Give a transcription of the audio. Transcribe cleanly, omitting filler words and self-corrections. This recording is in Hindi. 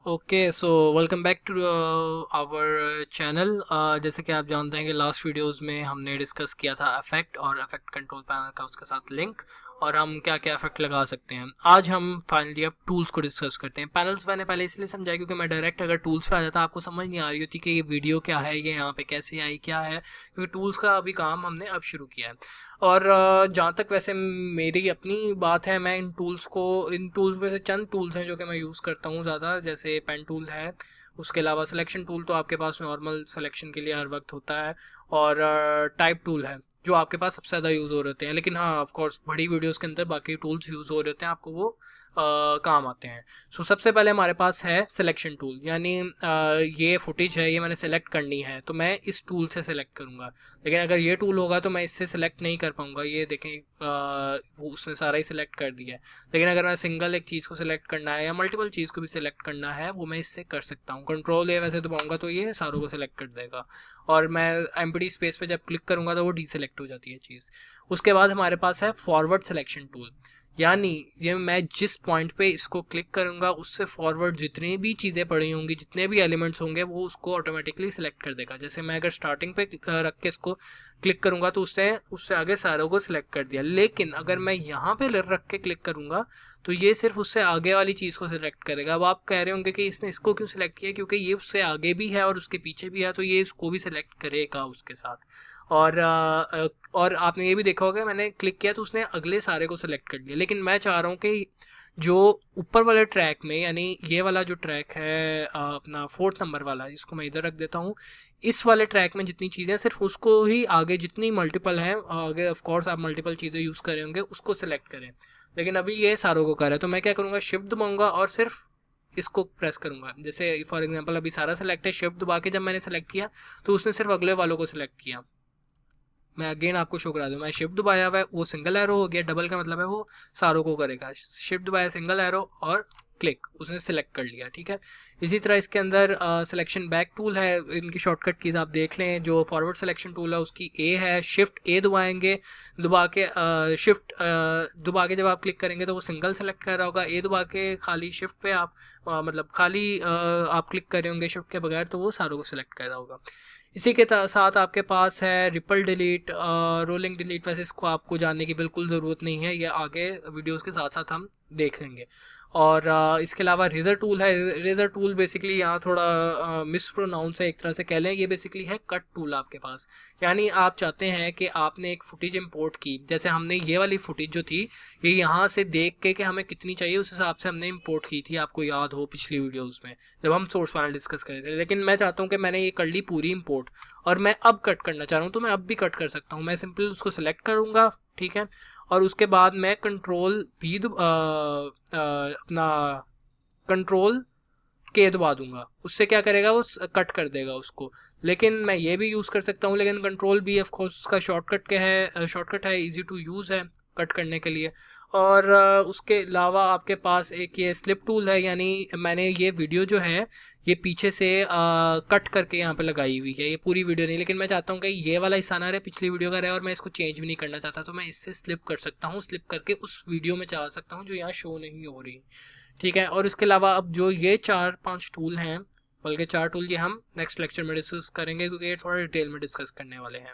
Okay so welcome back to our channel. जैसे कि आप जानते हैं कि लास्ट वीडियोस में हमने डिस्कस किया था इफेक्ट और इफेक्ट कंट्रोल पैनल का उसके साथ लिंक और हम क्या क्या इफेक्ट लगा सकते हैं। आज हम फाइनली अब टूल्स को डिस्कस करते हैं। पैनल्स मैंने पहले इसलिए समझाया क्योंकि मैं डायरेक्ट अगर टूल्स पे आ जाता आपको समझ नहीं आ रही होती कि ये वीडियो क्या है, ये यहाँ पे कैसे आई, क्या है, क्योंकि टूल्स का अभी काम हमने अब शुरू किया है। और जहाँ तक वैसे मेरी अपनी बात है, मैं इन टूल्स में से चंद टूल्स हैं जो कि मैं यूज़ करता हूँ ज़्यादा, जैसे पेन टूल है। उसके अलावा सिलेक्शन टूल तो आपके पास नॉर्मल सिलेक्शन के लिए हर वक्त होता है। और टाइप टूल है जो आपके पास सबसे ज़्यादा यूज़ हो रहे होते हैं, लेकिन हाँ ऑफ कोर्स बड़ी वीडियोस के अंदर बाकी टूल्स यूज़ हो रहे होते हैं, आपको वो काम आते हैं। सो सबसे पहले हमारे पास है सिलेक्शन टूल, यानी ये फुटेज है, ये मैंने सेलेक्ट करनी है तो मैं इस टूल से सेलेक्ट करूँगा। लेकिन अगर ये टूल होगा तो मैं इससे सेलेक्ट नहीं कर पाऊँगा। ये देखें वो उसने सारा ही सिलेक्ट कर दिया है। लेकिन अगर मैं सिंगल एक चीज़ को सिलेक्ट करना है या मल्टीपल चीज़ को भी सिलेक्ट करना है वो मैं इससे कर सकता हूँ। कंट्रोल ए वैसे दबाऊँगा तो ये सारों को सिलेक्ट कर देगा, और मैं एम्प्टी स्पेस पे जब क्लिक करूँगा तो वो डीसेलेक्ट हो जाती है चीज़। उसके बाद हमारे पास है फॉरवर्ड सिलेक्शन टूल, यानी ये मैं जिस पॉइंट पे इसको क्लिक करूंगा उससे फॉरवर्ड जितनी भी चीज़ें पड़ी होंगी, जितने भी एलिमेंट्स होंगे, वो उसको ऑटोमेटिकली सिलेक्ट कर देगा। जैसे मैं अगर स्टार्टिंग पे रख के इसको क्लिक करूंगा तो उससे उससे आगे सारों को सिलेक्ट कर दिया। लेकिन अगर मैं यहाँ पे रख के क्लिक करूंगा तो ये सिर्फ उससे आगे वाली चीज़ को सिलेक्ट करेगा। अब आप कह रहे होंगे कि इसने इसको क्यों सिलेक्ट किया, क्योंकि ये उससे आगे भी है और उसके पीछे भी है, तो ये इसको भी सिलेक्ट करेगा उसके साथ। और आपने ये भी देखा होगा मैंने क्लिक किया तो उसने अगले सारे को सिलेक्ट कर लिया। लेकिन मैं चाह रहा हूँ कि जो ऊपर वाले ट्रैक में, यानी ये वाला जो ट्रैक है अपना 4th नंबर वाला, इसको मैं इधर रख देता हूँ। इस वाले ट्रैक में जितनी चीज़ें सिर्फ उसको ही आगे, जितनी मल्टीपल हैं आगे, ऑफ कोर्स आप मल्टीपल चीज़ें यूज़ कर रहे होंगे, उसको सिलेक्ट करें। लेकिन अभी ये सारों को कर रहा है तो मैं क्या करूँगा, शिफ्ट दबाऊंगा और सिर्फ इसको प्रेस करूँगा। जैसे फॉर एग्जांपल अभी सारा सेलेक्ट है, शिफ्ट दबा के जब मैंने सेलेक्ट किया तो उसने सिर्फ अगले वालों को सिलेक्ट किया। मैं अगेन आपको शो करा दूँ, मैं शिफ्ट दबाया हुआ है, वो सिंगल एरो हो गया, डबल का मतलब है वो सारों को करेगा। शिफ्ट दबाया, सिंगल एरो और क्लिक, उसने सिलेक्ट कर लिया। ठीक है, इसी तरह इसके अंदर सिलेक्शन बैक टूल है। इनकी शॉर्टकट कीज़ आप देख लें। जो फॉरवर्ड सिलेक्शन टूल है उसकी ए है, शिफ्ट ए दबाएंगे, दबा के शिफ्ट दबा के जब आप क्लिक करेंगे तो वो सिंगल सेलेक्ट कर रहा होगा। ए दबा के खाली शिफ्ट पे आप मतलब खाली आप क्लिक कर रहे होंगे शिफ्ट के बगैर, तो वो सारों को सिलेक्ट कर रहा होगा। इसी के साथ आपके पास है रिपल डिलीट, रोलिंग डिलीट। वैसे इसको आपको जानने की बिल्कुल ज़रूरत नहीं है, ये आगे वीडियोस के साथ साथ हम देख लेंगे। और इसके अलावा रेज़र टूल है। रेज़र टूल बेसिकली यहाँ थोड़ा मिस प्रोनाउंस है एक तरह से कह लें, ये बेसिकली है कट टूल आपके पास। यानी आप चाहते हैं कि आपने एक फुटेज इंपोर्ट की, जैसे हमने ये वाली फुटेज जो थी ये यहाँ से देख के कि हमें कितनी चाहिए उस हिसाब से हमने इंपोर्ट की थी, आपको याद हो पिछली वीडियोज़ में जब हम सोर्स पैनल डिस्कस कर रहे थे। लेकिन मैं चाहता हूँ कि मैंने ये कर ली पूरी इंपोर्ट और मैं अब कट करना चाह रहा हूँ, तो मैं अब भी कट कर सकता हूँ। मैं सिंपल उसको सिलेक्ट करूँगा, ठीक है, और उसके बाद मैं कंट्रोल भी अपना कंट्रोल के दबा दूंगा। उससे क्या करेगा, वो कट कर देगा उसको। लेकिन मैं ये भी यूज़ कर सकता हूँ, लेकिन कंट्रोल भी ऑफ कोर्स उसका शॉर्टकट क्या है, शॉर्टकट है, इजी टू यूज़ है कट करने के लिए। और उसके अलावा आपके पास एक ये स्लिप टूल है, यानी मैंने ये वीडियो जो है ये पीछे से कट करके यहाँ पे लगाई हुई है, ये पूरी वीडियो नहीं, लेकिन मैं चाहता हूँ कि ये वाला हिस्सा ना रहे, पिछली वीडियो का रहे, और मैं इसको चेंज भी नहीं करना चाहता, तो मैं इससे स्लिप कर सकता हूँ, स्लिप करके उस वीडियो में चला सकता हूँ जो यहाँ शो नहीं हो रही। ठीक है, और इसके अलावा अब जो ये 4-5 टूल हैं, बल्कि 4 टूल, ये हम नेक्स्ट लेक्चर में डिस्कस करेंगे क्योंकि ये थोड़ा डिटेल में डिस्कस करने वाले हैं।